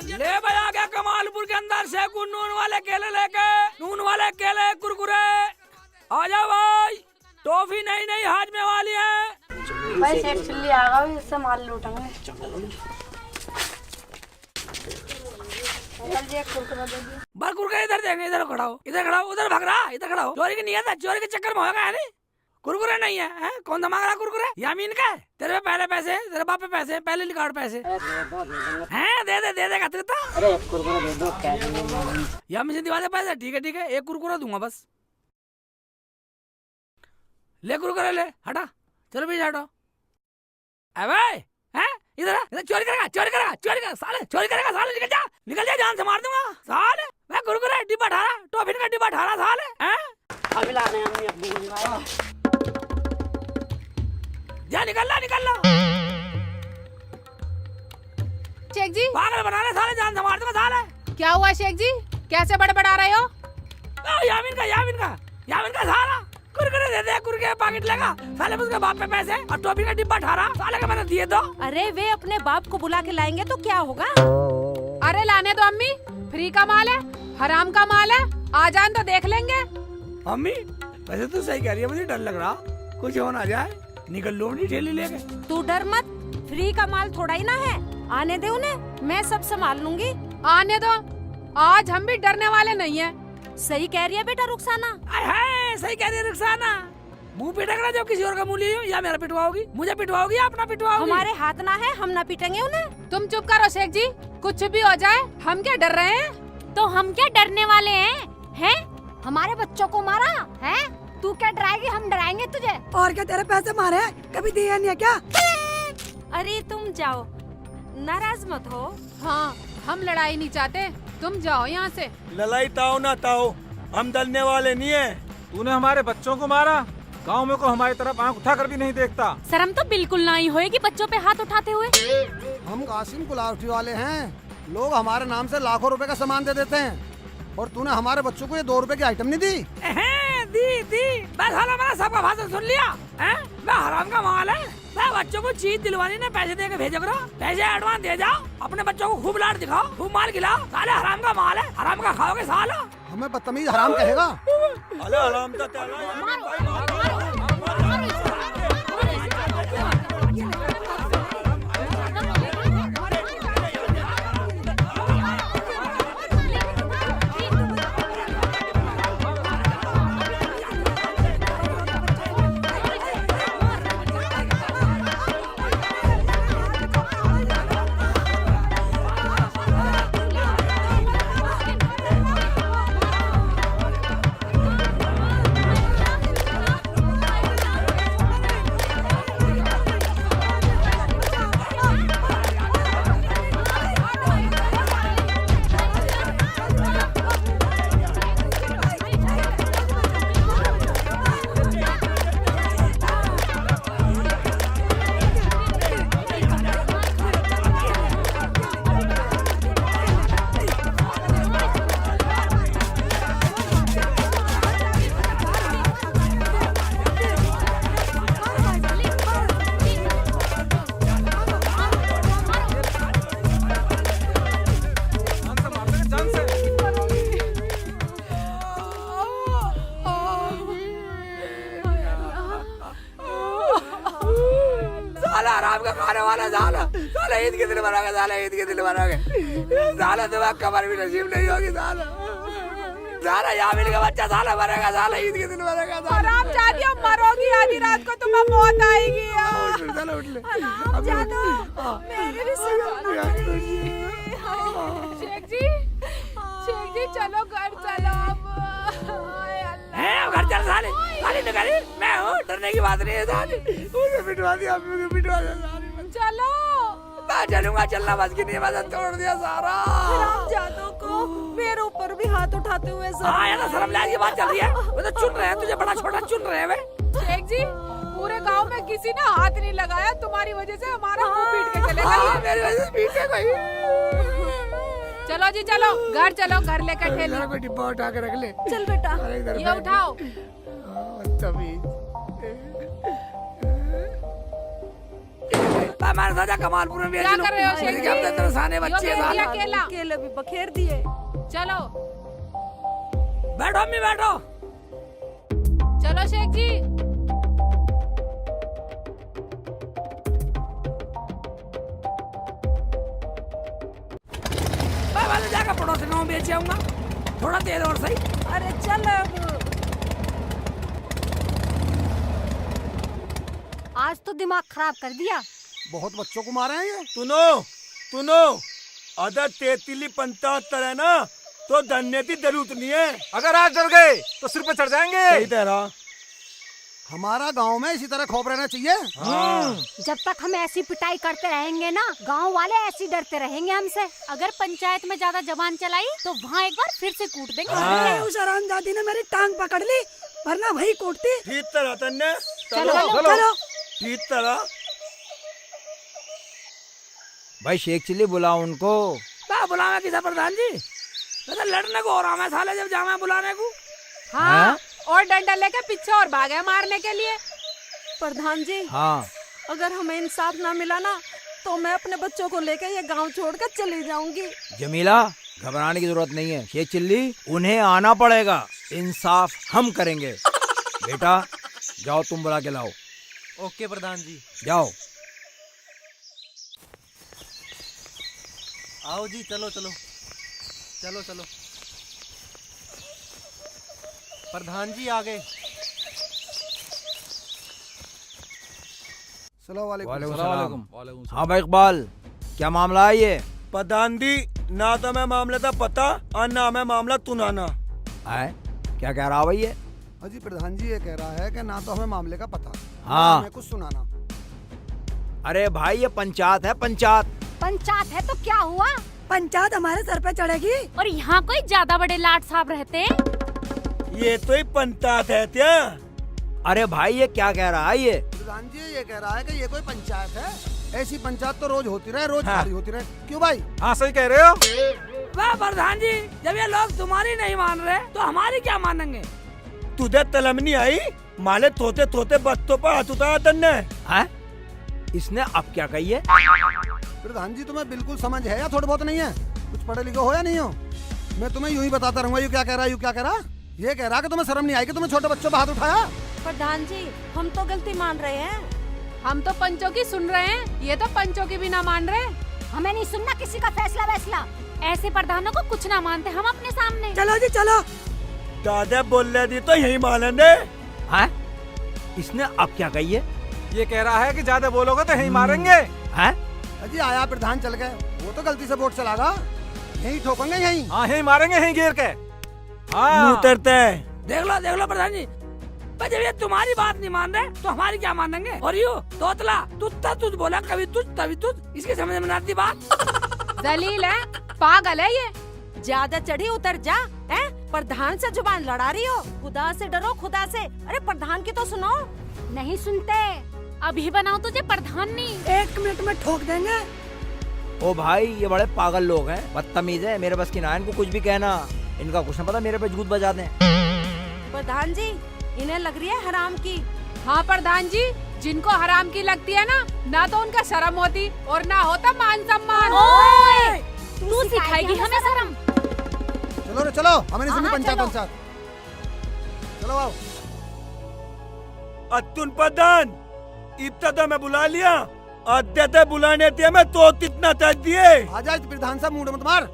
ले भाई आ गया कमालपुर के अंदर से नून वाले केले लेके, नून वाले केले कुरकुरे। आ जाओ भाई, टॉफी नई नई हाजमे वाली है भाई। सेठ चिल्ली आ गया, इससे माल लूटेंगे। बस कुरकुरे इधर देंगे, इधर खड़ा हो, इधर खड़ा हो, उधर भाग रहा, इधर खड़ा हो। चोरी की नियत है, चोरी के चक्कर में होगा नहीं। कुरकुरे नहीं है, हैं? कौन सा मांग रहा कुरकुरे? यामीन का है? तेरे पे पहले पैसे, तेरे बाप पे पैसे, पहले निकाल पैसे। हैं? दे देगा तू तो। अरे कुरकुरे दे दो, क्या यामीन से दिवा दे पैसे। ठीक है, एक कुरकुरा दूंगा बस। ले कुरकुरे ले, हटा, चलो पीछे हटो। अबे हैं? इधर चोरी करेगा साले, चोरी करेगा साले। निकल जा, जान से मार दूंगा साले। मैं कुरकुरे डिब्बा ठारा, टॉफी का डिब्बा ठारा साले, हैं? अभी ला रहे हैं हम। जा निकल ला। शेख जी पागल बना ले साले, जान से मार दूंगा साले। क्या हुआ शेख जी, कैसे बड़बड़ा रहे हो? यामीन का साला कुरकुरे दे दे, कुरकुरे पैकेट लेगा साले। उसके बाप पे पैसे और टॉफी का डिब्बा ठारा साले का मैंने दिए दो। अरे वे अपने बाप को बुला के लाएंगे तो क्या होगा? अरे लाने दो अम्मी, फ्री का माल है, हराम का माल है, आ जान तो देख लेंगे। अम्मी वैसे तो सही कह रही है, मुझे डर लग रहा कुछ हो ना जाए। निकल लो अपनी ठेली लेके। तू डर मत, फ्री का माल थोड़ा ही ना है। आने दे उन्हें, मैं सब संभाल लूंगी। आने दो, आज हम भी डरने वाले नहीं है। सही कह रही है बेटा रुखसाना। सही कह रही है रुखसाना। मुंह पिटेगा जब किसी और का मुंह लियो, या मेरा पिटवाओगी? मुझे पिटवाओगी या अपना पिटवाओगी? हमारे हाथ ना है, हम ना पीटेंगे उन्हें। तुम चुप करो शेख जी, कुछ भी हो जाए हम क्या डर रहे हैं? तो हम क्या डरने वाले हैं? हमारे बच्चों को मारा है, तू क्या डराएगी? हम डराएंगे तुझे। और क्या तेरे पैसे मारे कभी दिए नहीं है क्या? अरे तुम जाओ, नाराज मत हो। हाँ, हम लड़ाई नहीं चाहते, तुम जाओ यहाँ से। लड़ाई ताओ ना ताओ, हम डरने वाले नहीं है। तूने हमारे बच्चों को मारा, गांव में को हमारी तरफ आंख उठाकर भी नहीं देखता। शर्म तो बिल्कुल ना ही होएगी बच्चों पे हाथ उठाते हुए। हम कासिम गुलावटी वाले हैं, लोग हमारे नाम से लाखों रुपए का सामान दे देते हैं, और तूने हमारे बच्चों को ये 2 रुपए की आइटम नहीं दी। दी बस हाला मैंने सबका भाषण सुन लिया। मैं हराम का माल है। मैं बच्चों को चीज दिलवानी ने पैसे दे के भेजो करो, पैसे एडवांस दे जाओ, अपने बच्चों को खूब लाड दिखाओ, खूब माल खिलाओ। साले हराम का माल है, हराम का खाओगे साला। हमें बदतमीज हराम कहेगा? अरे हराम का तेरा हराम का खाने वाला साला। साला ईद के दिन मरोगे, साला ईद के दिन मरोगे साला। तुम्हारा कमर भी नसीब नहीं होगी साला। साला यामिन का बच्चा साला मरेगा, साला ईद के दिन मरेगा। हराम जादिया, मरोगी आधी रात को, तुम्हें मौत आएगी। चलो उठ ले। शेख जी चलो घर चलो अब। घर चल साले, साले निकाली। मैं हूँ, डरने की बात नहीं है साले। उसे पिटवा दिया, पिटवा दिया साले। चलो मैं चलूंगा, चलना बस की नहीं, मदद तोड़ दिया सारा। जादू को मेरे ऊपर भी हाथ उठाते हुए हाँ यार, शर्म लाज की बात चल रही है। वो तो चुन रहे हैं तुझे, बड़ा छोटा चुन रहे हैं वे। शेख जी पूरे गांव में किसी ने हाथ नहीं लगाया, तुम्हारी वजह से हमारा मुंह पीट के चले गए। मेरी वजह से पीट के कोई। चलो जी चलो, घर चलो, घर लेकर ठेली। कोई डिब्बा उठा के रख ले। चल बेटा, ये उठाओ। तभी बा हमारे साथ जा कमालपुर में बेच क्या लो। कर रहे हो शेख अरे जी? क्या अपने तरसाने बच्चे यो साले। बेटियां केला। केले भी बखेर दिए। चलो बैठो अम्मी बैठो। चलो शेख जी। मैं तो जाकर पड़ोसियों में बेच आऊंगा, थोड़ा तेल और सही। अरे चल अब। आज तो दिमाग खराब कर दिया। बहुत बच्चों को मारे हैं ये। सुनो अगर 33-75 है ना तो धन्य की जरूरत नहीं है। अगर आज डर गए तो सिर पे चढ़ जाएंगे। सही तेरा। हमारा गांव में इसी तरह खौफ रहना चाहिए। जब तक हम ऐसी पिटाई करते रहेंगे ना, गांव वाले ऐसे डरते रहेंगे हमसे। अगर पंचायत में ज्यादा जबान चलाई तो वहाँ एक बार फिर से कूट देंगे। अरे उस हरामजादी ने मेरी टांग पकड़ ली, वरना वही कोटती। ठीक तरह तन्ने। चलो ठीक तरह। भाई शेख चिल्ली बुलाओ उनको। क्या बुलावे किसा प्रधान जी? मैं तो लड़ने को हो रहा मैं साले, जब जावा बुलाने को। हाँ और डंडा लेके पीछे और भागे मारने के लिए। प्रधान जी, हाँ अगर हमें इंसाफ ना मिला ना तो मैं अपने बच्चों को लेकर ये गांव छोड़कर चली जाऊंगी। जमीला, घबराने की जरूरत नहीं है। शेख चिल्ली, उन्हें आना पड़ेगा। इंसाफ हम करेंगे। बेटा जाओ, तुम बुला के लाओ। ओके प्रधान जी। जाओ। आओ जी, चलो चलो चलो चलो। प्रधान जी आ गए। वालेकुम सलाम। हाँ भाई इकबाल, क्या मामला है ये? प्रधान जी ना तो मैं मामले का पता और ना हमें मामला तुनाना है। क्या कह रहा भाई ये? अजी प्रधान जी ये कह रहा है कि ना तो हमें मामले का पता, हाँ। हमें कुछ सुनाना। अरे भाई ये पंचायत है, पंचायत। पंचायत है तो क्या हुआ? पंचायत हमारे सर पे चढ़ेगी। और यहाँ कोई ज्यादा बड़े लाट साहब रहते हैं? ये तो ही पंचायत है क्या? अरे भाई ये क्या कह रहा है ये? प्रधान जी ये कह रहा है कि ये कोई पंचायत है। ऐसी पंचायत तो रोज होती रहे, रोज हाँ। खाली होती रहे। क्यों भाई? हाँ सही कह रहे हो। वाह प्रधान जी, जब ये लोग तुम्हारी नहीं मान रहे तो हमारी क्या मानेंगे? तुझे तलम नहीं आई? माले तोते तोते बच्चों पर हाथ उठाया तन्ने। हैं? इसने अब क्या कही है? प्रधान जी तुम्हें बिल्कुल समझ है या थोड़ा बहुत नहीं है? कुछ पढ़े लिखे हो या नहीं हो? मैं तुम्हें यूं ही बताता रहूंगा। यू क्या कह रहा है, यू क्या कह रहा? ये कह रहा कि तुम्हें शर्म नहीं आई कि तुमने छोटे बच्चों पर हाथ उठाया? प्रधान जी, हम तो गलती मान रहे हैं। हम तो पंचों की सुन रहे हैं, ये तो पंचों की भी ना मान रहे। हमें नहीं सुनना किसी का फैसला वैसला। ऐसे प्रधानों को कुछ ना मानते हम अपने सामने। चलो जी चलो। दादा बोल रहे थी तो यही माने ने। हैं? इसने अब क्या कही है? ये कह रहा है कि ज्यादा बोलोगे तो यहीं मारेंगे। हैं? अजी आया प्रधान चल गए, वो तो गलती से वोट चलागा। यही ठोकेंगे यही। हाँ यहीं मारेंगे, यहीं गिर के। हाँ उतरते है। देख लो प्रधान जी, पर जब ये तुम्हारी बात नहीं मान रहे तो हमारी क्या मानेंगे? और यू तोतला तुझ बोला, कभी तुझ तभी तुझ, इसके समझ में नहीं आती बात। जलील है, पागल है ये। ज्यादा चढ़ी उतर जा। हैं? प्रधान से जुबान लड़ा रही हो। खुदा से डरो, खुदा से। अरे प्रधान की तो सुनो। नहीं सुनते। अभी बनाओ तुझे प्रधान नहीं। 1 मिनट में ठोक देंगे। ओ भाई ये बड़े पागल लोग हैं, बदतमीज है। मेरे बस की ना इनको कुछ भी कहना। इनका कुछ न पता, मेरे पे जूत बजा दें। प्रधान जी, इन्हें लग रही है हराम की। हाँ प्रधान जी, जिनको हराम की लगती है ना तो उनका शर्म होती और ना होता मान सम्मान। ओए, तू सिखाएगी हमें शर्म? चलो रे चलो, हमें नहीं सुननी पंचायत पंचायत। चलो आओ। अतुन प्रधान इब्तदा में बुला लिया, अद्यते बुलाने थे मैं तो कितना तज दिए। आ जाए प्रधान साहब, मूड मत मार।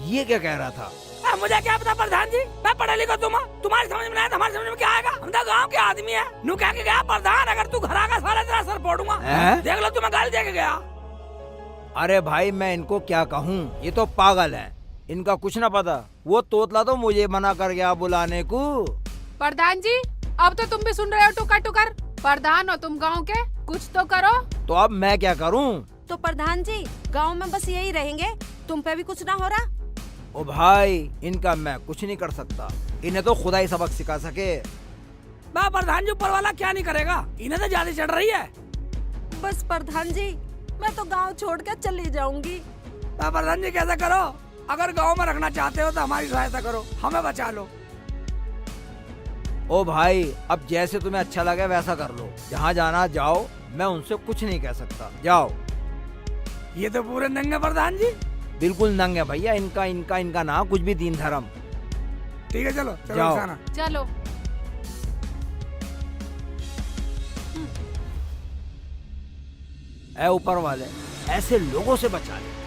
ये क्या कह रहा था? मुझे क्या पता प्रधान जी, मैं पढ़ा लिखा तुम्हारी समझ में आया, हमारी समझ में क्या आएगा? हम तो गाँव के आदमी है। नू कह के गया प्रधान, अगर तू घर आगा सारा तेरा सर फोड़ूंगा। देख लो तुम्हें गाली दे के गया। अरे भाई मैं इनको क्या कहूँ, ये तो पागल है, इनका कुछ ना पता। वो तोतला तो मुझे मना कर गया बुलाने को। प्रधान जी अब तो तुम भी सुन रहे हो टुकर टुकर। प्रधान हो तुम गांव के, कुछ तो करो। तो अब मैं क्या करूँ? तो प्रधान जी गांव में बस यही रहेंगे, तुम पे भी कुछ ना हो रहा? ओ भाई इनका मैं कुछ नहीं कर सकता, इन्हें तो खुदा ही सबक सिखा सके। बा प्रधान जी ऊपर वाला क्या नहीं करेगा, इन्हें तो ज्यादा चढ़ रही है। बस प्रधान जी मैं तो गांव छोड़ के चली जाऊंगी। बा प्रधान जी कैसा करो, अगर गांव में रखना चाहते हो तो हमारी सहायता करो, हमें बचा लो। ओ भाई अब जैसे तुम्हें अच्छा लगे वैसा कर लो, जहाँ जाना जाओ, मैं उनसे कुछ नहीं कह सकता। जाओ। ये तो पूरे नंगे प्रधान जी। बिल्कुल नंगे भैया, इनका इनका इनका ना कुछ भी दीन धर्म। ठीक है चलो चलो जाओ। निशाना। चलो। ऐ ऊपर वाले, ऐसे लोगों से बचा ले।